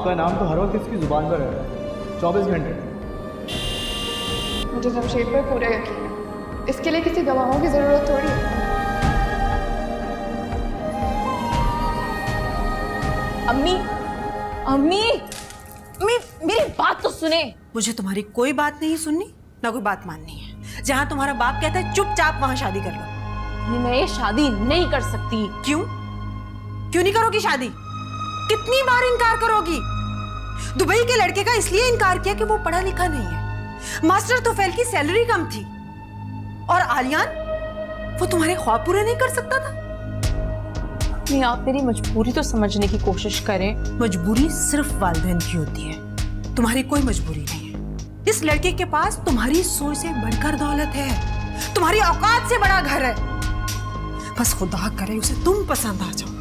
आपका नाम तो हर वक्त इसकी जुबान पर रहता है, 24 घंटे। मुझे जमशेद पर पूरा यकीन है, इसके लिए किसी गवाहों की जरूरत थोड़ी है। अम्मी, अम्मी, अम्मी, मेरी बात तो सुने। मुझे तुम्हारी कोई बात नहीं सुननी, ना कोई बात माननी है। जहां तुम्हारा बाप कहता है चुपचाप वहां शादी कर लो। मैं ये शादी नहीं कर सकती। क्यों? क्यों नहीं करोगी शादी? कितनी बार इनकार करोगी? दुबई के लड़के का इसलिए इनकार किया कि वो पढ़ा लिखा नहीं है, मास्टर तोफेल की सैलरी कम थी, और आलियान वो तुम्हारे ख्वाब पूरे नहीं कर सकता था। नहीं, आप मेरी मजबूरी तो समझने की कोशिश करें। मजबूरी सिर्फ वालिदैन की होती है, तुम्हारी कोई मजबूरी नहीं है। इस लड़के के पास तुम्हारी सोच से बढ़कर दौलत है, तुम्हारी औकात से बड़ा घर है। बस खुदा करे उसे तुम पसंद आ जाओ।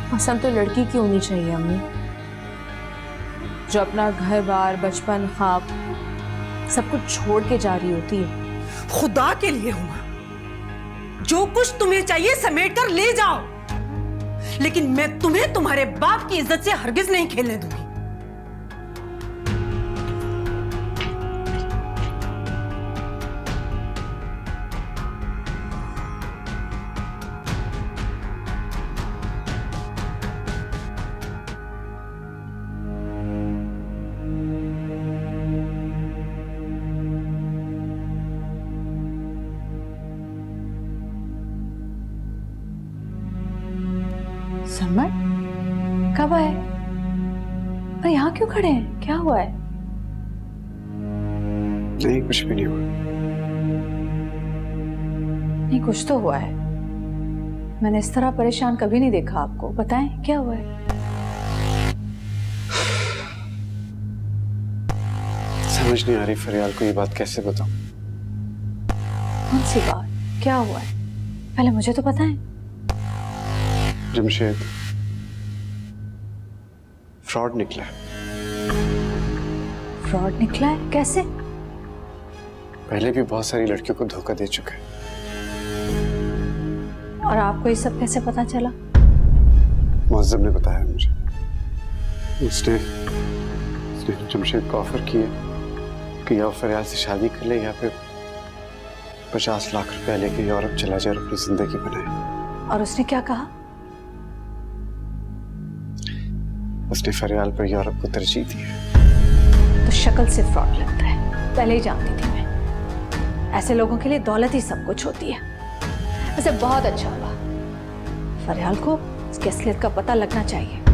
पसंद तो लड़की की होनी चाहिए अम्मी, जो अपना घर बार बचपन ख्वाब सब कुछ छोड़ के जा रही होती है। खुदा के लिए हुआ, जो कुछ तुम्हें चाहिए समेट कर ले जाओ, लेकिन मैं तुम्हें तुम्हारे बाप की इज्जत से हरगिज नहीं खेलने दूंगी। समर कब आए और यहाँ क्यों खड़े हैं? क्या हुआ है? नहीं, कुछ भी नहीं हुआ। नहीं, कुछ तो हुआ है। मैंने इस तरह परेशान कभी नहीं देखा आपको। बताएं क्या हुआ है? समझ नहीं आ रही फरियाल को ये बात कैसे बताऊं। कौन सी बात? क्या हुआ है? पहले मुझे तो बताएं। जमशेद फ्रॉड निकला है। फ्रॉड निकला है? कैसे? पहले भी बहुत सारी लड़कियों को धोखा दे चुका है। और आपको ये सब कैसे पता चला? मुअज्जम ने बताया मुझे। उसने जमशेद को ऑफर किया कि या फरियाल से शादी कर ले या फिर 50 लाख रुपया लेके यूरोप चला जाए और अपनी जिंदगी बनाए। और उसने क्या कहा? उसने फरियाल पर यूरोप को तरजीह दी है। तो शक्ल से फ्रॉड लगता है, पहले ही जानती थी मैं। ऐसे लोगों के लिए दौलत ही सब कुछ होती है। वैसे बहुत अच्छा हुआ, फरियाल को इसकी असलियत का पता लगना चाहिए।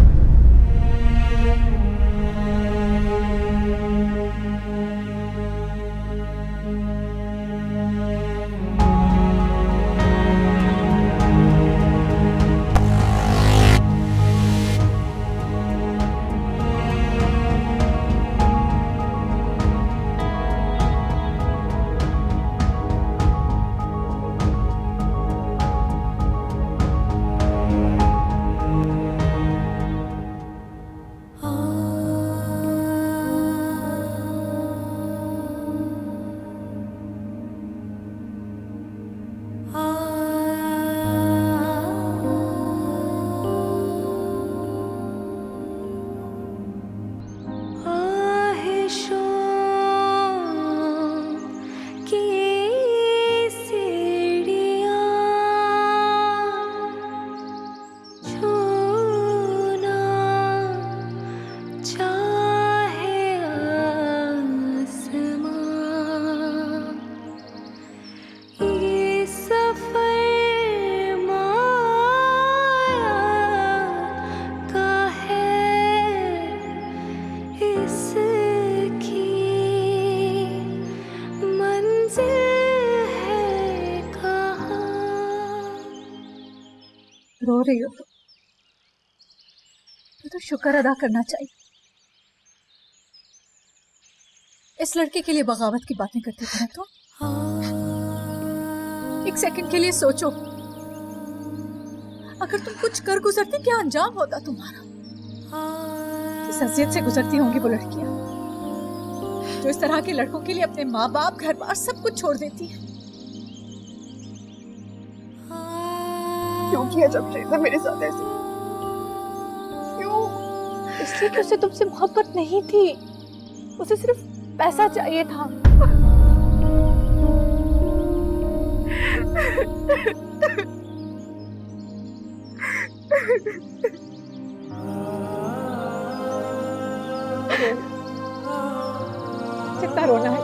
रो रही हो तो शुक्र अदा करना चाहिए। इस लड़के के लिए बगावत की बातें करती थी ना, तो एक सेकंड के लिए सोचो, अगर तुम कुछ कर गुजरती क्या अंजाम होता तुम्हारा? किस अजियत से गुजरती होंगी वो लड़कियां जो इस तरह के लड़कों के लिए अपने माँ बाप घर बार सब कुछ छोड़ देती है। क्यों किया जमशेद ने मेरे साथ ऐसे? इसलिए कि उसे तुमसे मोहब्बत नहीं थी, उसे सिर्फ पैसा चाहिए था। जितना रोना है,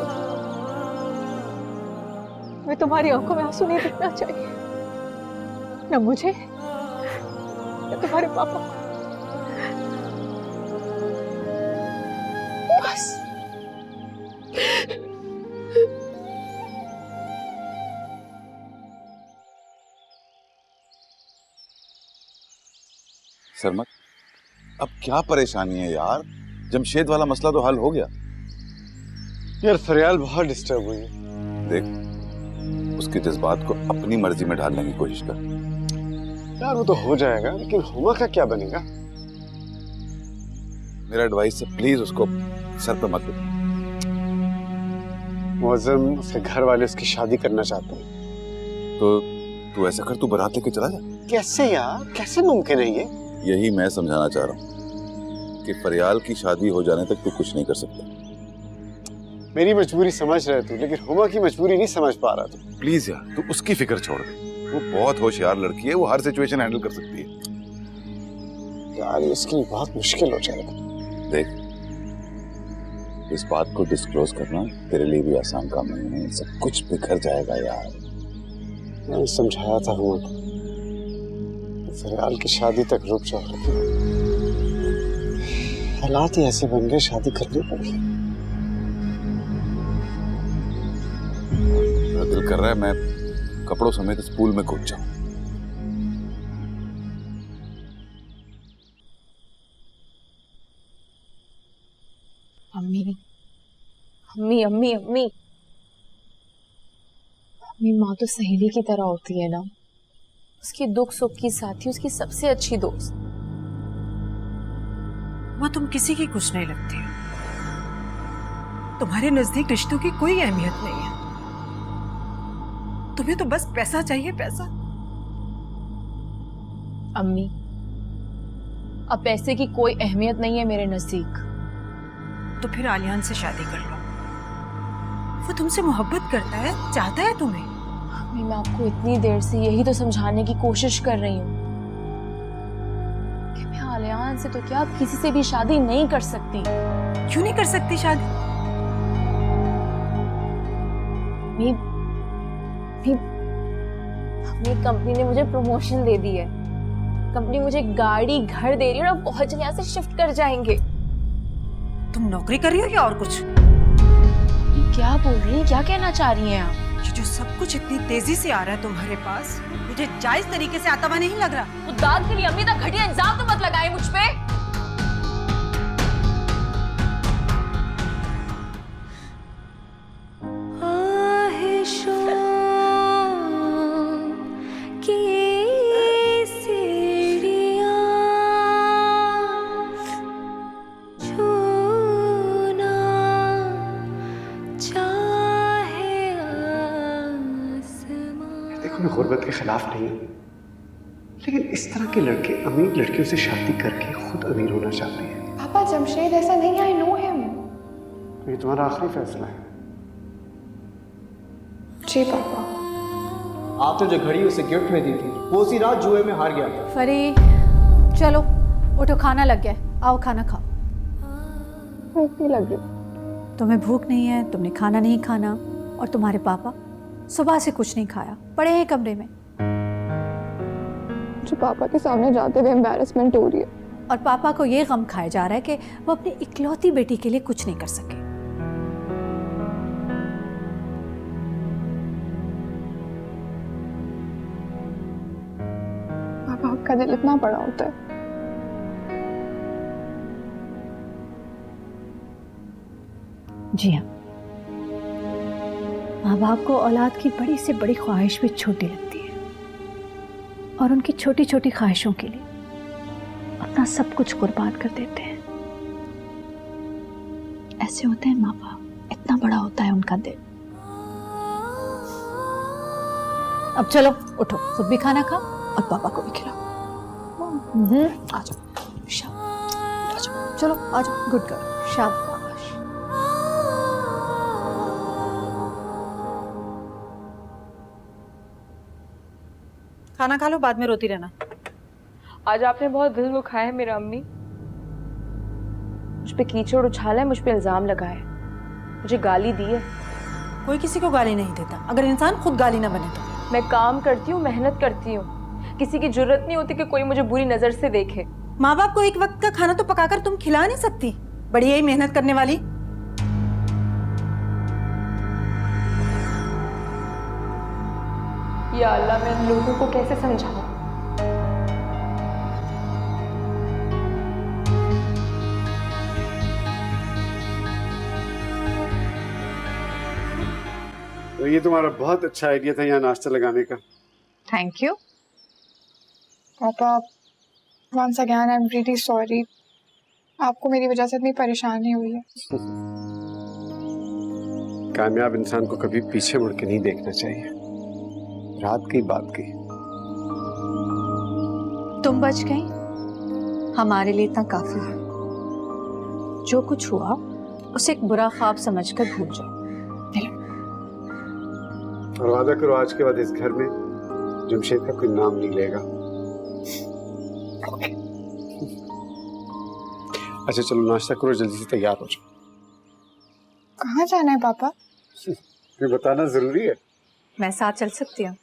मैं तुम्हारी आंखों में आंसू नहीं दिखना चाहिए, न मुझे न तुम्हारे पापा को। बस सरमत, अब क्या परेशानी है यार? जमशेद वाला मसला तो हल हो गया। यार फरियाल बहुत डिस्टर्ब हुई है। देख, उसके जज्बात को अपनी मर्जी में ढालने की कोशिश कर। यार वो तो हो जाएगा, लेकिन हुमा का क्या बनेगा? मेरा एडवाइस है, प्लीज उसको सर पे मत दे। मौजम, उसके घर वाले उसकी शादी करना चाहते हैं। तो तू ऐसा कर, तू बारात लेके चला जा। कैसे यार, कैसे मुमकिन है ये? यही मैं समझाना चाह रहा हूँ कि फरियाल की शादी हो जाने तक तू कुछ नहीं कर सकता। मेरी मजबूरी समझ रहे तू, लेकिन हुमा की मजबूरी नहीं समझ पा रहा तू। प्लीज यार, तू उसकी फिक्र छोड़ दे। वो बहुत होशियार लड़की है, वो हर सिचुएशन हैंडल कर सकती है। यार इसके लिए बहुत मुश्किल हो जाएगा। देख, इस बात को डिस्क्लोज करना तेरे लिए भी आसान काम नहीं है। सब कुछ बिखर जाएगा यार। मैंने समझाया था हुमा को, फरियाल की शादी तक रुक जाओ, लेकिन हालात ही ऐसे बन गए, शादी करनी पड़ी। मेरा दिल कर रहा है मैं कपड़ों समेत इस पूल में कूद जाऊं। अम्मी अम्मी अम्मी अम्मी अम्मी, माँ तो सहेली की तरह होती है ना, उसकी दुख सुख की साथी, उसकी सबसे अच्छी दोस्त। वो तुम किसी की कुछ नहीं लगती हो। तुम्हारे नजदीक रिश्तों की कोई अहमियत नहीं है। तुम्हें तो बस पैसा चाहिए, पैसा। अम्मी, अब पैसे की कोई अहमियत नहीं है मेरे नजदीक। तो फिर आलियान से शादी कर लो। वो तुमसे मोहब्बत करता है, चाहता है तुम्हें। अम्मी, मैं आपको इतनी देर से यही तो समझाने की कोशिश कर रही हूँ कि मैं आलियान से तो क्या, किसी से भी शादी नहीं कर सकती। क्यों नहीं कर सकती शादी? अपनी कंपनी ने मुझे प्रमोशन दे दी है, कंपनी मुझे गाड़ी घर दे रही है और अब बहुत जल्द यहाँ से शिफ्ट कर जाएंगे। तुम नौकरी कर रही हो या और कुछ? ये क्या बोल रही हैं, क्या कहना चाह रही हैं आप? ये जो सब कुछ इतनी तेजी से आ रहा है तुम्हारे पास, मुझे जायज तरीके से आता हुआ नहीं लग रहा। तो दाद के लिए अम्मी तक घटिया इल्जाम तो मत लगाए मुझ पे। देखो, मैं गुर्बत के खिलाफ नहीं हूँ, लेकिन इस तरह के लड़के अमीर लड़कियों से शादी करके खुद अमीर होना चाहते हैं। पापा, जमशेद ऐसा नहीं है, आई नो हिम। ये तुम्हारा आखिरी फैसला है। जी पापा। आपने जो घड़ी उसे गिफ्ट में दी थी, वो उसी रात जुए में हार गया था। फरी, चलो उठो, खाना लग गया है, आओ खाना खाओ। भूख नहीं लगी। तुम्हें भूख नहीं है, तुमने खाना नहीं खाना, और तुम्हारे पापा सुबह से कुछ नहीं खाया, पड़े हैं कमरे में। मुझे पापा के सामने जाते हुए एम्बैरेसमेंट हो रही है। और पापा को ये गम खाया जा रहा है कि वो अपनी इकलौती बेटी के लिए कुछ नहीं कर सके। पापा, आपका दिल इतना बड़ा होता है। जी हाँ, माँ बाप को औलाद की बड़ी से बड़ी ख्वाहिश भी छोटी लगती है, और उनकी छोटी छोटी ख्वाहिशों के लिए अपना सब कुछ कुर्बान कर देते हैं। ऐसे होते हैं माँ बाप, इतना बड़ा होता है उनका दिल। अब चलो उठो, खुद भी खाना खाओ और पापा को भी खिलाओ। आ जाओ, आ जाओ। चलो आ जाओ, गुड गर्ल, शाबाश। खाना खा लो, बाद में रोती रहना। आज आपने बहुत दिल दुखाया है मेरा अम्मी। मुझ पे कीचड़ उछाला है, मुझ पे इल्जाम लगाया है, मुझे गाली दी है। कोई किसी को गाली नहीं देता, अगर इंसान खुद गाली ना बने तो। मैं काम करती हूँ, मेहनत करती हूँ, किसी की जरूरत नहीं होती कि कोई मुझे बुरी नजर से देखे। माँ बाप को एक वक्त का खाना तो पकाकर तुम खिला नहीं सकती? बड़ी यही मेहनत करने वाली। या अल्लाह, मैं इन लोगों को कैसे समझाऊं? तो ये तुम्हारा बहुत अच्छा आइडिया था यहाँ नाश्ता लगाने का। Thank you. पापा, once again I'm really sorry। आपको मेरी वजह से इतनी परेशानी हुई है। कामयाब इंसान को कभी पीछे मुड़ के नहीं देखना चाहिए। रात की बात की। तुम बच गई, हमारे लिए इतना काफी है। जो कुछ हुआ उसे एक बुरा ख्वाब समझकर भूल जाओ। और वादा करो आज के बाद इस घर में जमशेद का कोई नाम नहीं लेगा। अच्छा चलो नाश्ता करो, जल्दी से तैयार हो जाओ। कहाँ जाना है पापा? ये बताना जरूरी है? मैं साथ चल सकती हूँ।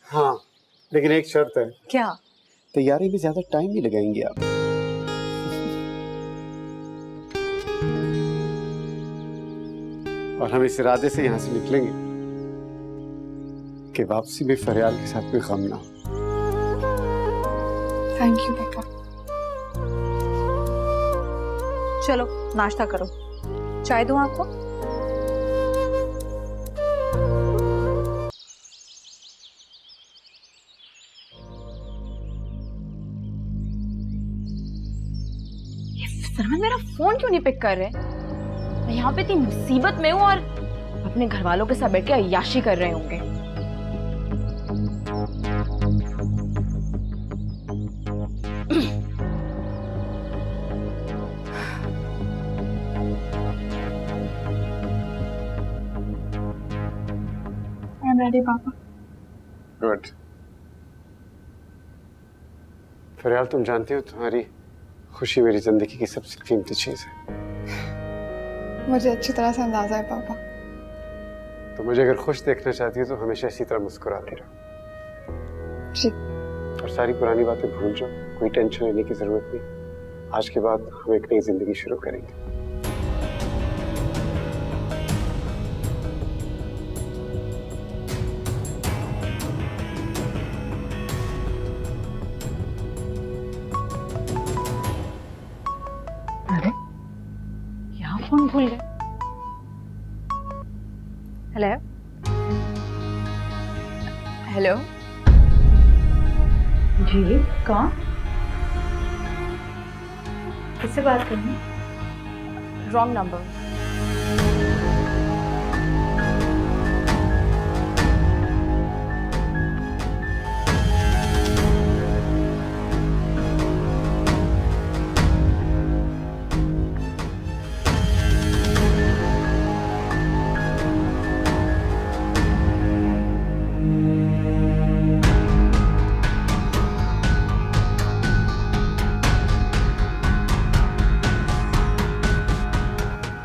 हाँ, लेकिन एक शर्त है। क्या? तैयारी में ज्यादा टाइम नहीं लगाएंगे आप। और हम इस इरादे से यहाँ से निकलेंगे कि वापसी में फरियाल के साथ कोई गम ना हो। थैंक यू पापा। चलो नाश्ता करो, चाय दूं आपको? सरमन मेरा फोन क्यों नहीं पिक कर रहे? मैं यहाँ पे इतनी मुसीबत में हूँ और अपने घर वालों के साथ बैठ के अय्याशी कर रहे होंगे। I'm ready पापा। गुड। फरियाल, तुम जानती हो तुम्हारी खुशी मेरी जिंदगी की सबसे कीमती चीज है। मुझे अच्छी तरह से अंदाजा है पापा। तो मुझे अगर खुश देखना चाहती हो तो हमेशा इसी तरह मुस्कुराती रहो। जी। और सारी पुरानी बातें भूल जाओ, कोई टेंशन लेने की जरूरत नहीं। आज के बाद हम एक नई जिंदगी शुरू करेंगे। अरे यहाँ फोन भूल गए। हेलो हेलो जी, कौन? किससे बात करनी? Wrong number.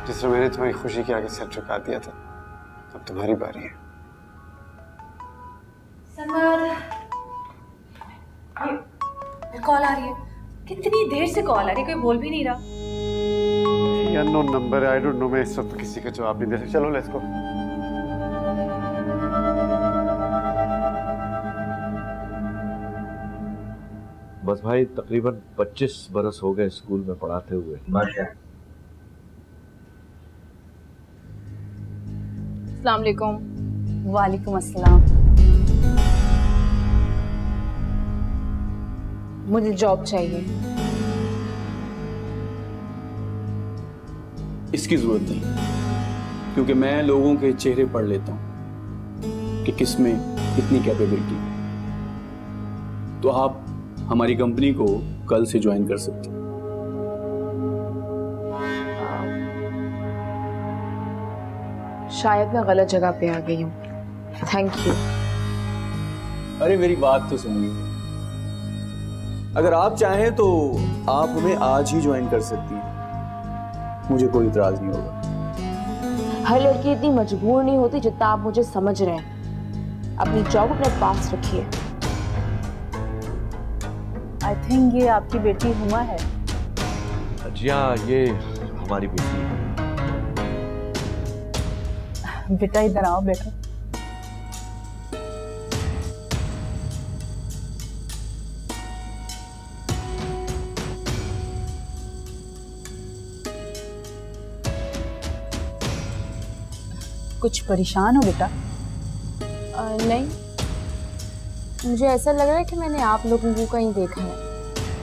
जिस मैंने तुम्हारी खुशी के आगे सर झुका दिया था, अब तुम्हारी बारी है। कॉल आ रही है। कितनी देर से कॉल आ रही है, कोई बोल भी नहीं रहा। ये अननोन नंबर है, आई डोंट नो। मैं इस वक्त किसी का जवाब नहीं दे सकता। चलो लेट्स गो। बस भाई तकरीबन 25 बरस हो गए स्कूल में पढ़ाते हुए। अस्सलाम वालेकुम। वालेकुम अस्सलाम। मुझे जॉब चाहिए। इसकी जरूरत नहीं, क्योंकि मैं लोगों के चेहरे पढ़ लेता हूं कि किस में कितनी कैपेबिलिटी है। तो आप हमारी कंपनी को कल से ज्वाइन कर सकते हैं। शायद मैं गलत जगह पे आ गई हूँ। Thank you. अरे मेरी बात तो सुनिए, अगर आप चाहें तो आप हमें आज ही ज्वाइन कर सकती हैं, मुझे कोई इतराज नहीं होगा। हर लड़की इतनी मजबूर नहीं होती जितना आप मुझे समझ रहे हैं। अपनी जॉब अपने पास रखिए। आई थिंक ये आपकी बेटी हुमा है। जी हाँ, ये हमारी बेटी है। बेटा इधर आओ बेटा। कुछ परेशान हो बेटा? नहीं, मुझे ऐसा लग रहा है कि मैंने आप लोगों को कहीं देखा है।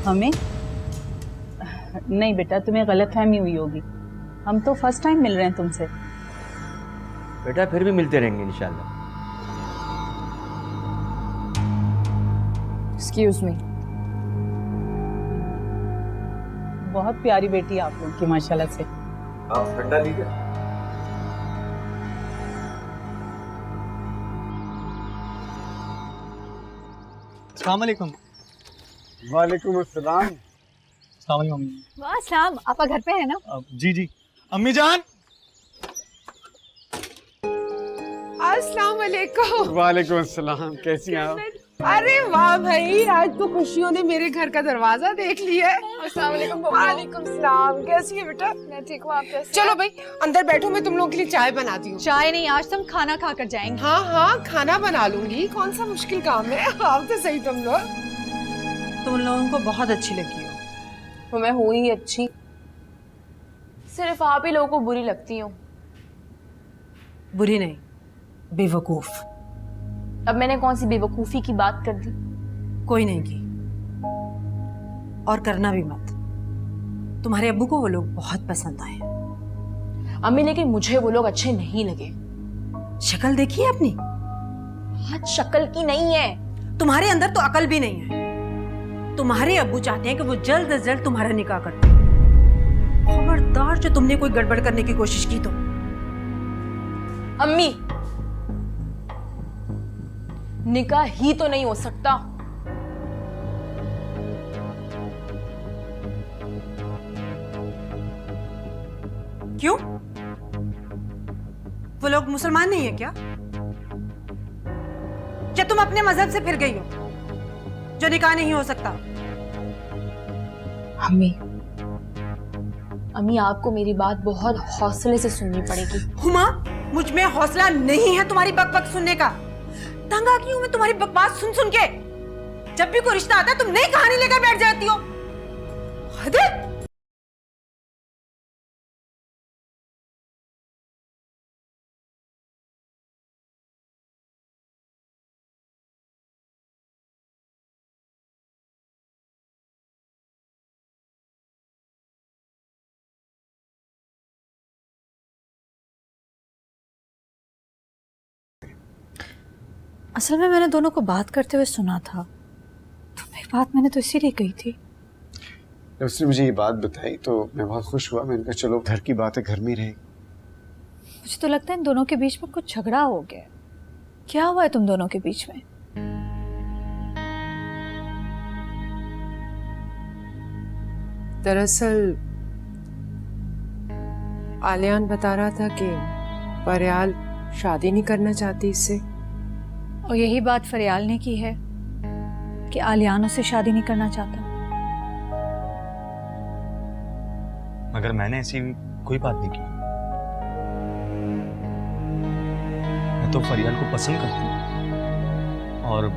हमें? नहीं बेटा, तुम्हें गलतफहमी हुई होगी। हम तो फर्स्ट टाइम मिल रहे हैं तुमसे। बेटा फिर भी मिलते रहेंगे इंशाल्लाह। Excuse me. बहुत प्यारी बेटी है आप लोग की माशाल्लाह से। आप ठंडा लीजिए। अस्सलाम वालेकुम। वालेकुम अस्सलाम। अस्सलाम वालेकुम अम्मी। वाह सलाम, आपा घर पे है ना? जी जी अम्मी जान। अस्सलाम वालेकुम। वालेकुम अस्सलाम, कैसी हैं आप? अरे वाह भाई, आज तो खुशियों ने मेरे घर का दरवाजा देख लिया है। अस्सलाम वालेकुम। वालेकुम सलाम। कैसी है बेटा? मैं ठीक हूँ, आप कैसे? चलो भाई अंदर बैठो, मैं तुम लोगों के लिए चाय बनाती हूँ। चाय नहीं, आज तुम खाना खा कर जाएंगे। हाँ हाँ, खाना बना लूंगी, कौन सा मुश्किल काम है। आओ तो सही तुम लोग। तुम लोगों को बहुत अच्छी लगी हो। तो मैं हूँ ही अच्छी, सिर्फ आप ही लोगों को बुरी लगती हूँ। बुरी नहीं, बेवकूफ। अब मैंने कौन सी बेवकूफी की बात कर दी? कोई नहीं की, और करना भी मत। तुम्हारे अब्बू को वो लोग बहुत पसंद आए। अम्मी, लेकिन मुझे वो लोग अच्छे नहीं लगे। शक्ल देखी है अपनी? आज शक्ल की नहीं है। तुम्हारे अंदर तो अकल भी नहीं है। तुम्हारे अब्बू चाहते हैं कि वो जल्द से जल्द तुम्हारा निकाह कर दे। खबरदार जो तुमने कोई गड़बड़ करने की कोशिश की तो। अम्मी, निकाह ही तो नहीं हो सकता। क्यों? वो लोग मुसलमान नहीं है क्या? या तुम अपने मजहब से फिर गई हो जो निकाह नहीं हो सकता? अम्मी, आपको मेरी बात बहुत हौसले से सुननी पड़ेगी। हुमा, मुझ में हौसला नहीं है तुम्हारी बकबक सुनने का। तंग आ गई हूं मैं तुम्हारी बकवास सुन सुन के। जब भी कोई रिश्ता आता है तुम नई कहानी लेकर बैठ जाती हो। हद है। असल में मैंने दोनों को बात करते हुए सुना था, तो मेरी बात मैंने तो इसीलिए कही थी। जब उसने मुझे ये बात बताई तो मैं बहुत खुश हुआ। मैंने कहा चलो घर की बात है, घर में रहेगी। मुझे तो लगता है इन दोनों के बीच में कुछ झगड़ा हो गया। क्या हुआ है तुम दोनों के बीच में? दरअसल आलियान बता रहा था कि फरियाल शादी नहीं करना चाहती इससे। और यही बात फरियाल ने की है कि आलियान उससे शादी नहीं करना चाहता। मगर मैंने ऐसी कोई बात नहीं की। मैं तो फरियाल को पसंद करता हूँ और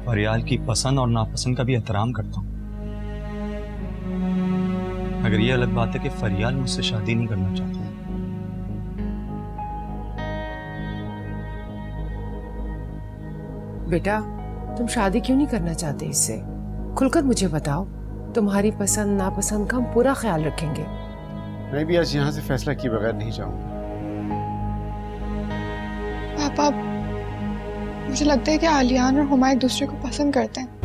फरियाल की पसंद और नापसंद का भी एहतराम करता हूँ। मगर ये अलग बात है कि फरियाल मुझसे शादी नहीं करना चाहता। बेटा, तुम शादी क्यों नहीं करना चाहते इससे? खुलकर मुझे बताओ। तुम्हारी पसंद नापसंद का हम पूरा ख्याल रखेंगे। मैं भी आज यहाँ से फैसला किए बगैर नहीं जाऊंगा। पापा, मुझे लगता है कि आलियान और हुमा एक दूसरे को पसंद करते हैं।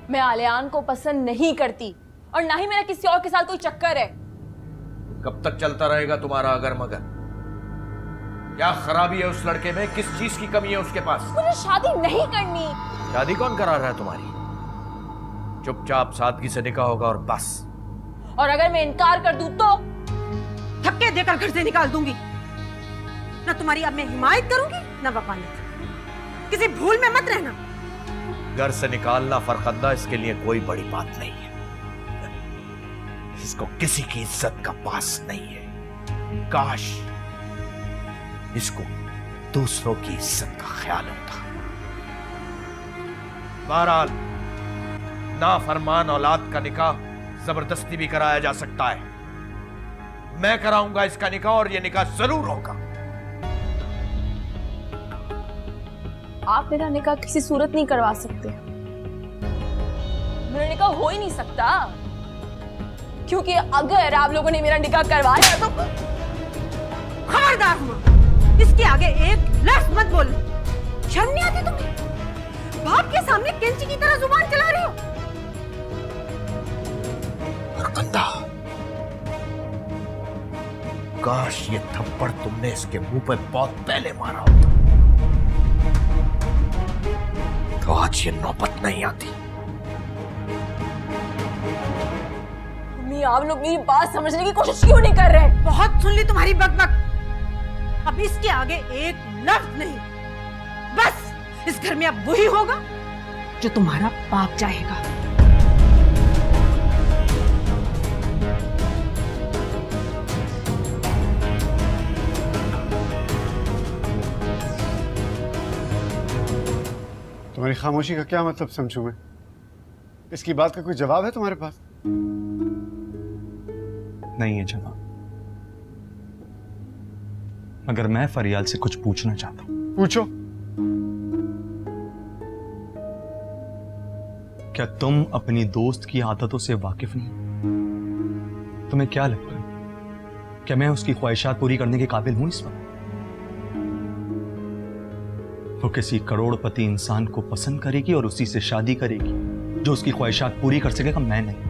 मैं आलियान को पसंद नहीं करती और ना ही मेरा किसी और के साथ कोई चक्कर है। कब तक चलता रहेगा तुम्हारा अगर मगर? क्या खराबी है उस लड़के में? किस चीज की कमी है उसके पास? मुझे शादी नहीं करनी। शादी कौन करा रहा है तुम्हारी? चुपचाप सादगी से निकाह होगा और बस। और अगर मैं इनकार कर दूं तो? धक्के देकर घर से निकाल दूंगी। ना तुम्हारी अब मैं हिमायत करूंगी ना वकालत। किसी भूल में मत रहना। घर से निकालना फरकंदा इसके लिए कोई बड़ी बात नहीं है। इसको किसी की इज्जत का पास नहीं है। काश इसको दूसरों की इज्जत का ख्याल होता। बहरहाल नाफरमान औलाद का निकाह जबरदस्ती भी कराया जा सकता है। मैं कराऊंगा इसका निकाह और यह निकाह जरूर होगा। आप मेरा निकाह किसी सूरत नहीं करवा सकते। मेरा निकाह हो ही नहीं सकता, क्योंकि अगर आप लोगों ने मेरा निकाह करवाया तो खबरदार हुआ, इसके आगे एक लफ्ज मत बोल। शर्म नहीं आती तुम्हें? बाप के सामने कैंची की तरह जुबान चला रही हो। फरकंदा, काश ये थप्पड़ तुमने इसके मुंह पे बहुत पहले मारा होता तो आज ये नौबत नहीं आती। मम्मी, आप लोग मेरी बात समझने की कोशिश क्यों नहीं कर रहे? बहुत सुन ली तुम्हारी बकबक। अब इसके आगे एक लफ्ज नहीं। बस इस घर में अब वही होगा जो तुम्हारा बाप चाहेगा। तुम्हारी खामोशी का क्या मतलब समझूं मैं? इसकी बात का कोई जवाब है तुम्हारे पास? नहीं है जनाब, मगर मैं फरियाल से कुछ पूछना चाहता हूं। पूछो। क्या तुम अपनी दोस्त की आदतों से वाकिफ नहीं? तुम्हें क्या लगता है, क्या मैं उसकी ख्वाहिशात पूरी करने के काबिल हूं इस वक्त? वो किसी करोड़पति इंसान को पसंद करेगी और उसी से शादी करेगी जो उसकी ख्वाहिशात पूरी कर सकेगा, मैं नहीं।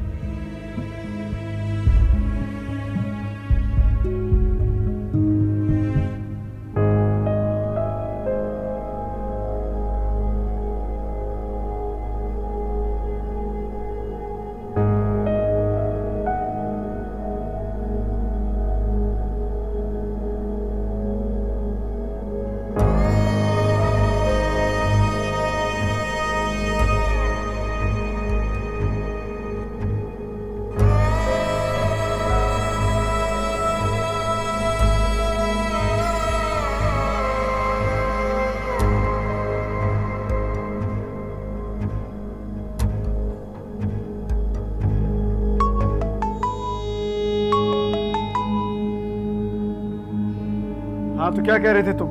हाँ, तो क्या कह रहे थे तुम?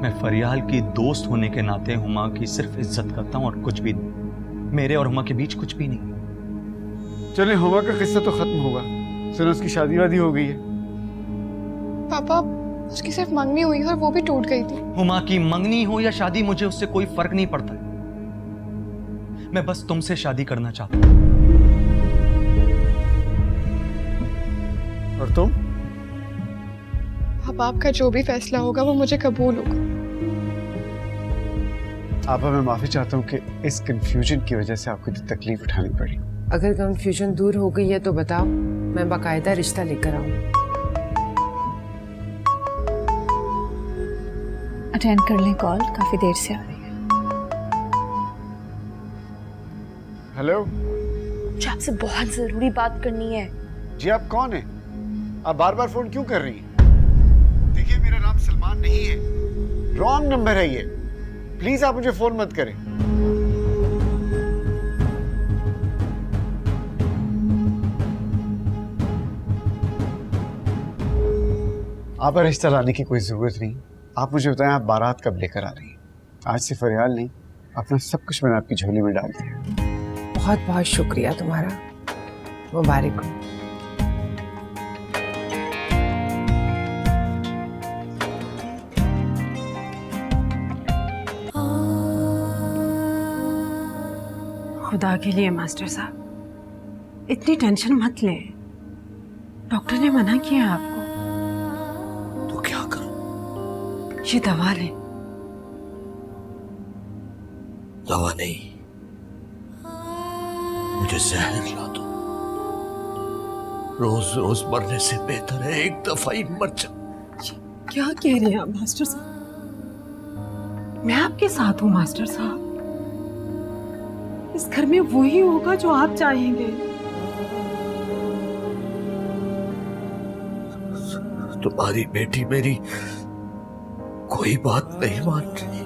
मैं फरियाल की दोस्त होने के नाते हुमा की सिर्फ इज्जत करता हूं और कुछ भी नहीं। मेरे और हुमा के बीच कुछ भी नहीं। चले, हुमा का किस्सा तो खत्म होगा। सुनो, उसकी शादी वादी हो गई है। पापा, उसकी सिर्फ मंगनी हुई और वो भी टूट गई थी। हुमा की मंगनी हो या शादी, मुझे उससे कोई फर्क नहीं पड़ता है। मैं बस तुमसे शादी करना चाहता हूं। और तुम? अब आपका जो भी फैसला होगा वो मुझे कबूल होगा। आपा, मैं माफी चाहता हूँ कि इस कंफ्यूजन की वजह से आपको इतनी तकलीफ उठानी पड़ी। अगर कंफ्यूजन दूर हो गई है तो बताओ, मैं बाकायदा रिश्ता लेकर आऊँ। अटेंड कर लें कॉल, काफी देर से आ रही है। हेलो मुझे आपसे बहुत जरूरी बात करनी है। जी, आप कौन हैं? आप बार बार फोन क्यों कर रही हैं? देखिए, मेरा नाम सलमान नहीं है, रॉन्ग नंबर है ये। प्लीज आप मुझे फोन मत करें। आप रिश्ता लाने की कोई जरूरत नहीं। आप मुझे बताएं, आप बारात कब लेकर आ रही हैं? आज से फरियाल नहीं, अपना सब कुछ मैंने आपकी झोली में डाल दिया। बहुत बहुत शुक्रिया तुम्हारा, मुबारक हो। खुदा के लिए मास्टर साहब इतनी टेंशन मत ले। डॉक्टर ने मना किया आपको। तो क्या करूं? ये दवा ले। दवा नहीं, मुझे जहर ला दो। रोज रोज मरने से बेहतर है एक दफा ही मर जाऊं। क्या कह रहे हैं आप मास्टर साहब? मैं आपके साथ हूं मास्टर साहब। इस घर में वही होगा जो आप चाहेंगे। तुम्हारी बेटी मेरी कोई बात नहीं मान रही।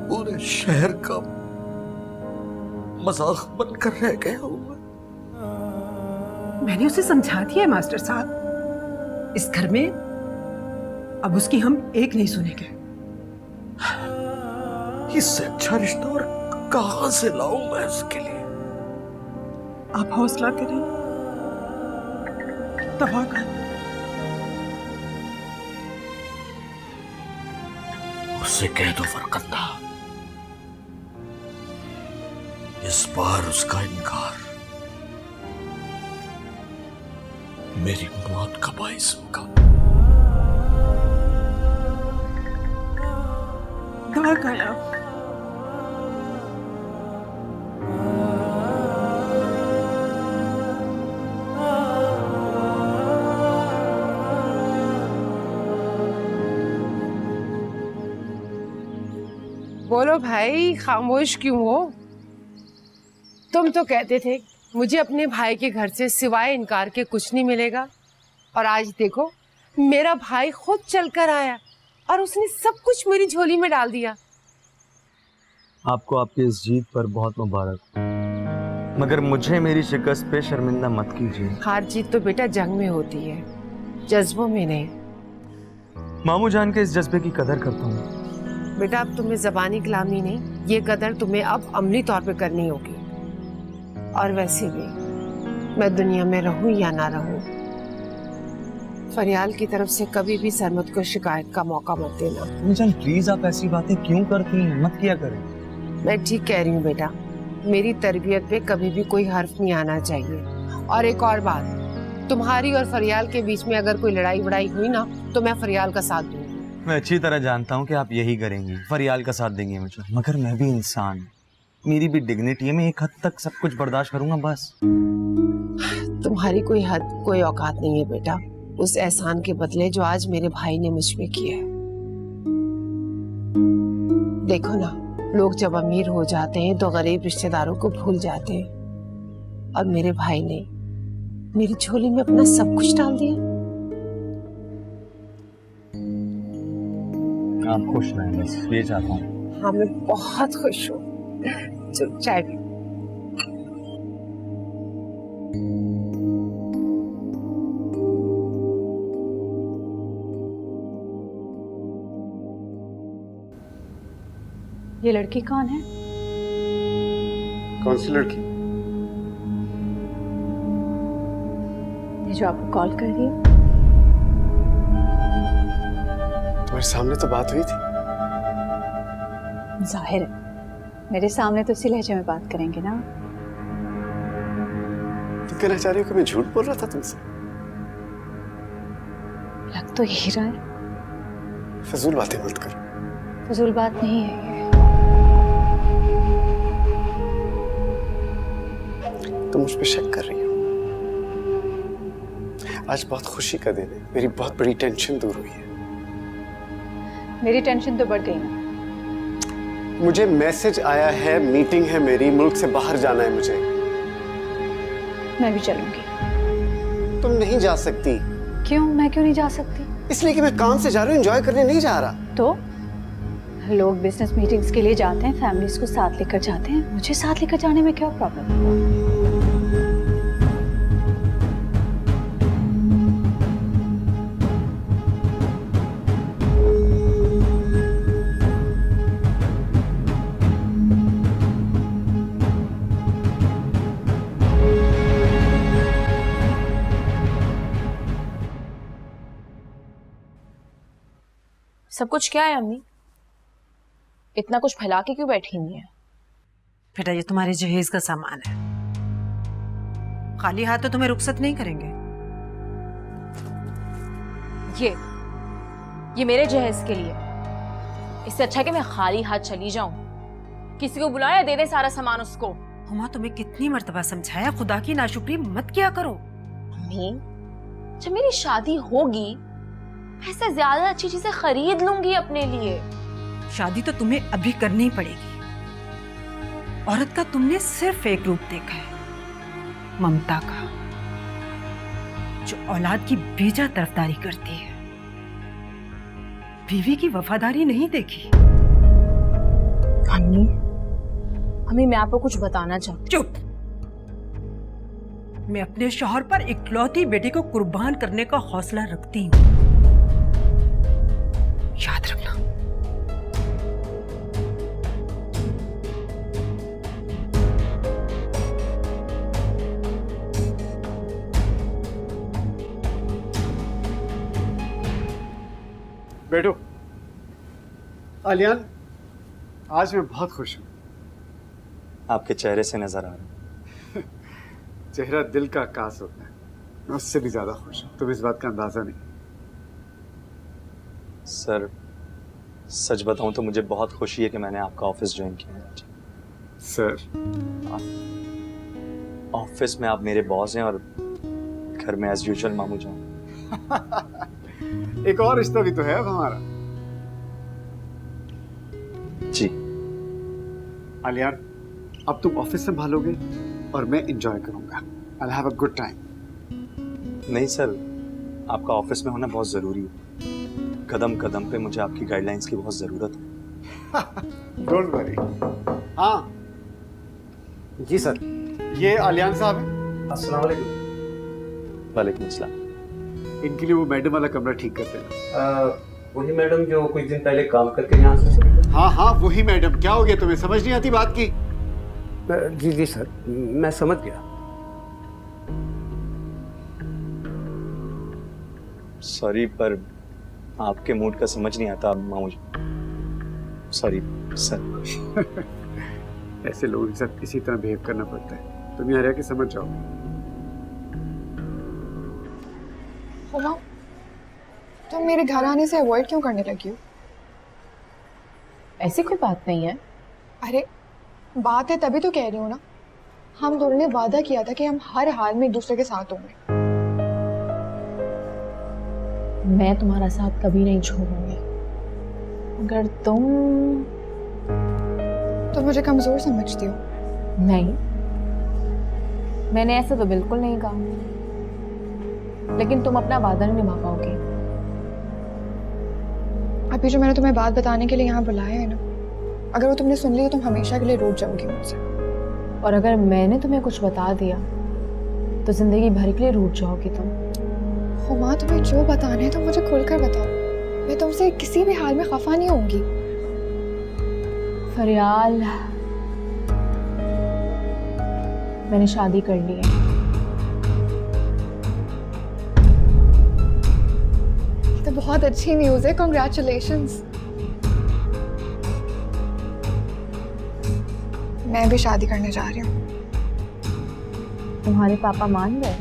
पूरे शहर का मजाक बनकर रह गया हूं मैं। मैंने उसे समझा दिया है मास्टर साहब। इस घर में अब उसकी हम एक नहीं सुनेंगे। इससे अच्छा रिश्ता और कहां से लाऊं मैं उसके लिए? आप हौसला करें, दवा खाएं। उससे कह दो फरकंदा, इस बार उसका इनकार मेरी मौत का बाइस होगा। दवा खाएं आप। बोलो भाई, खामोश क्यों हो? तुम तो कहते थे मुझे अपने भाई के घर से सिवाय इनकार के कुछ नहीं मिलेगा, और आज देखो मेरा भाई खुद चलकर आया और उसने सब कुछ मेरी झोली में डाल दिया। आपको आपकी इस जीत पर बहुत मुबारक, मगर मुझे मेरी शिकस्त पे शर्मिंदा मत कीजिए। हार जीत तो बेटा जंग में होती है, जज्बों में नहीं। मामू जान के इस जज्बे की कदर करता हूँ। बेटा अब तुम्हें जबानी गुलामी नहीं, ये कदर तुम्हें अब अमली तौर पे करनी होगी। और वैसे भी मैं दुनिया में रहूं या ना रहूं, फरियाल की तरफ से कभी भी सरमत को शिकायत का मौका मत देना। मामू जान प्लीज आप ऐसी बातें क्यों करती हैं? मत किया करें। मैं ठीक कह रही हूँ बेटा, मेरी तरबियत पे कभी भी कोई हर्फ नहीं आना चाहिए। और एक और बात, तुम्हारी और फरियाल के बीच में अगर कोई लड़ाई वड़ाई हुई ना तो मैं फरियाल का साथ दूंगी। मैं अच्छी तरह जानता हूँ कि आप यही करेंगी, फरियाल का साथ देंगे मुझे, मगर मैं भी इंसान, मेरी भी डिग्निटी है। मैं एक हद तक सब कुछ बर्दाश्त करूंगा बस। तुम्हारी कोई हद कोई औकात नहीं है बेटा उस एहसान के बदले जो आज मेरे भाई ने मुझ पे किया है। देखो ना, लोग जब अमीर हो जाते हैं तो गरीब रिश्तेदारों को भूल जाते हैं, और मेरे भाई ने मेरी झोली में अपना सब कुछ डाल दिया। आप खुश रहें, बस ये चाहता हूँ। हाँ मैं बहुत खुश हूँ। चलो चाय पी। ये लड़की कौन है? कौन सी लड़की? ये जो आपको कॉल कर रही है? तुम्हारे सामने तो बात हुई थी। जाहिर है मेरे सामने तो इसी लहजे में बात करेंगे ना। तुम कहना चाह रही हो कि मैं झूठ बोल रहा था तुमसे? लग तो यही रहा है। फजूल बातें मत करो। फजूल बात नहीं है ये। तुम मुझ पे शक कर रही हो। आज बहुत खुशी का दिन है, मेरी बहुत बड़ी टेंशन दूर हुई है। मेरी टेंशन तो बढ़ गई ना। मुझे मैसेज आया है, मीटिंग है मेरी, मुल्क से बाहर जाना है मुझे। मैं भी चलूंगी। तुम नहीं जा सकती। क्यों? मैं क्यों नहीं जा सकती? इसलिए कि मैं काम से जा रही हूँ, एंजॉय करने नहीं जा रहा। तो लोग बिजनेस मीटिंग्स के लिए जाते हैं, फैमिलीज को साथ लेकर जाते हैं, मुझे साथ लेकर जाने में क्या प्रॉब्लम है? सब कुछ क्या है अम्मी? इतना कुछ फैला के क्यों बैठी हुई है? बेटा ये तुम्हारे जहेज का सामान है, खाली हाथ तो तुम्हें रुखसत नहीं करेंगे। ये मेरे जहेज के लिए। इससे अच्छा कि मैं खाली हाथ चली जाऊं। किसी को बुलाया, दे दे सारा सामान उसको। हुमा तुम्हें कितनी मर्तबा समझाया, खुदा की नाशुक्री मत किया करो। अम्मी, जब मेरी शादी होगी ऐसे ज्यादा अच्छी चीजें खरीद लूंगी अपने लिए। शादी तो तुम्हें अभी करनी पड़ेगी। औरत का तुमने सिर्फ एक रूप देखा है, ममता का, जो औलाद की बेजा तरफदारी करती है। बीवी की वफादारी नहीं देखी। अम्मी मैं आपको कुछ बताना चाहती। चुप। मैं अपने शौहर पर इकलौती बेटे को कुर्बान करने का हौसला रखती हूँ, याद रखना। बैठो। आलियान, आज मैं बहुत खुश हूँ। आपके चेहरे से नजर आ रहा है। चेहरा दिल का आकाश होता है, मैं उससे भी ज्यादा खुश हूँ। तुम इस बात का अंदाजा नहीं। सर सच बताऊं तो मुझे बहुत खुशी है कि मैंने आपका ऑफिस ज्वाइन किया है। सर, ऑफिस में आप मेरे बॉस हैं और घर में एज यूजुअल मामू जान। एक और रिश्ता भी तो है अब हमारा। जी। आलियान, अब तुम ऑफिस संभालोगे और मैं एंजॉय करूंगा। I'll have a good time। नहीं सर, आपका ऑफिस में होना बहुत जरूरी है। कदम कदम पे मुझे आपकी गाइडलाइंस की बहुत जरूरत है। Don't worry. हाँ जी सर। ये आलियान साहब हैं। अस्सलाम वालेकुम। वालेकुम अस्सलाम। इनके लिए वो मैडम वाला कमरा ठीक कर देना। वही मैडम जो कुछ दिन पहले काम करके यहाँ से चली गई। हाँ हाँ वही मैडम। क्या हो गया तुम्हें, समझ नहीं आती बात की? जी जी सर, मैं समझ गया। सॉरी पर आपके मूड का समझ नहीं आता मामू जी। Sorry sir. ऐसे लोगों के साथ इसी तरह बिहेव करना पड़ता है। तुम यहाँ रह के समझ जाओ। हुमा, तुम मेरे घर आने से अवॉइड क्यों करने लगी हो? ऐसी कोई बात नहीं है। अरे बात है तभी तो कह रही हूँ ना। हम दोनों ने वादा किया था कि हम हर हाल में एक दूसरे के साथ होंगे। मैं तुम्हारा साथ कभी नहीं छोड़ूंगी। अगर तुम तो मुझे कमजोर समझती हो? नहीं, मैंने ऐसा तो बिल्कुल नहीं कहा, लेकिन तुम अपना वादा नहीं निभा पाओगे। अभी जो मैंने तुम्हें बात बताने के लिए यहाँ बुलाया है ना, अगर वो तुमने सुन ली तो तुम हमेशा के लिए रूठ जाओगी मुझसे। और अगर मैंने तुम्हें कुछ बता दिया तो जिंदगी भर के लिए रूठ जाओगी तुम। हुमा, तुम्हें जो बताना है तो मुझे खुलकर बताओ। मैं तुमसे किसी भी हाल में खफा नहीं होंगी। फरियाल, मैंने शादी कर ली है। ये तो बहुत अच्छी न्यूज़ है, कॉन्ग्रेचुलेशंस। मैं भी शादी करने जा रही हूँ। तुम्हारे पापा मान गए?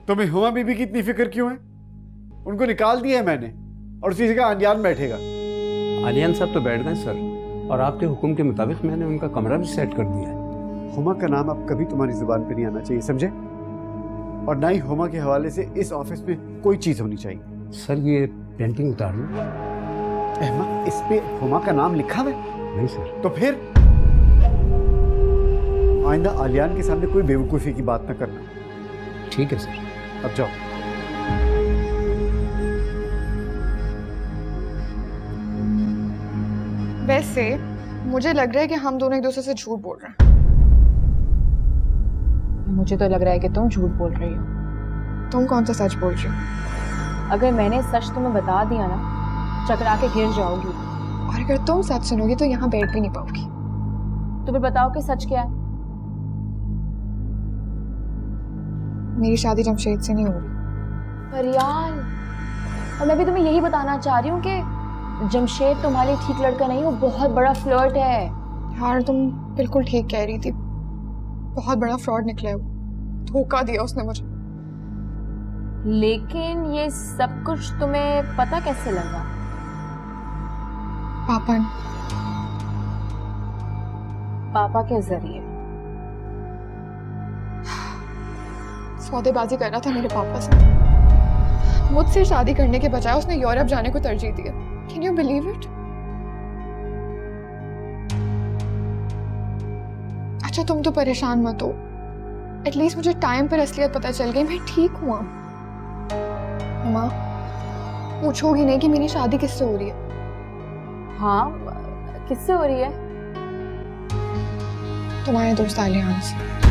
तुम्हें हुमा बीबी की इतनी फिक्र क्यों है? उनको निकाल दिया है मैंने और उसी जगह आलियान बैठेगा। आलियान साहब तो बैठ गए सर, और आपके हुक्म के मुताबिक मैंने उनका कमरा भी सेट कर दिया है। हुमा का नाम अब कभी तुम्हारी जुबान पे नहीं आना चाहिए, समझे? और ना ही हुमा के हवाले से इस ऑफिस में कोई चीज होनी चाहिए। सर ये पेंटिंग उतार लो। अहमद, इस पे हुमा का नाम लिखा हुआ है? नहीं सर। तो फिर आइंदा आलियान के सामने कोई बेवकूफ़ी की बात ना करना। ठीक है सर। अब जाओ। वैसे मुझे लग रहा है कि हम दोनों एक दूसरे से झूठ बोल रहे हैं। मुझे तो लग रहा है कि तुम झूठ बोल रही हो। तुम कौन सा सच बोल रही हो? अगर मैंने सच तुम्हें बता दिया ना, चकरा के गिर जाओगी। और अगर तुम सच सुनोगी तो यहाँ बैठ भी नहीं पाओगी। तो फिर बताओ कि सच क्या है? मेरी शादी जमशेद से नहीं हो रही। फरियाल, और मैं भी तुम्हें यही बताना चाह रही हूँ कि जमशेद तुम्हारे ठीक लड़का नहीं, वो बहुत बड़ा फ्लर्ट है। यार तुम बिल्कुल ठीक कह रही थी, बहुत बड़ा फ्रॉड निकला है वो, धोखा दिया उसने मुझे। लेकिन ये सब कुछ तुम्हें पता कैसे लगा? पापा ने। पापा के जरिए? सौदेबाजी करना था मेरे पापा से, मुझसे शादी करने के बजाय उसने यूरोप जाने को तरजीह दिया। Can you believe it? अच्छा तुम तो परेशान मत हो, एटलीस्ट मुझे टाइम पर असलियत पता चल गई, मैं ठीक हुआ। माँ पूछोगी नहीं कि मेरी शादी किससे हो रही है? हाँ, किससे हो रही है? तुम्हारे दोस्त आलियान से।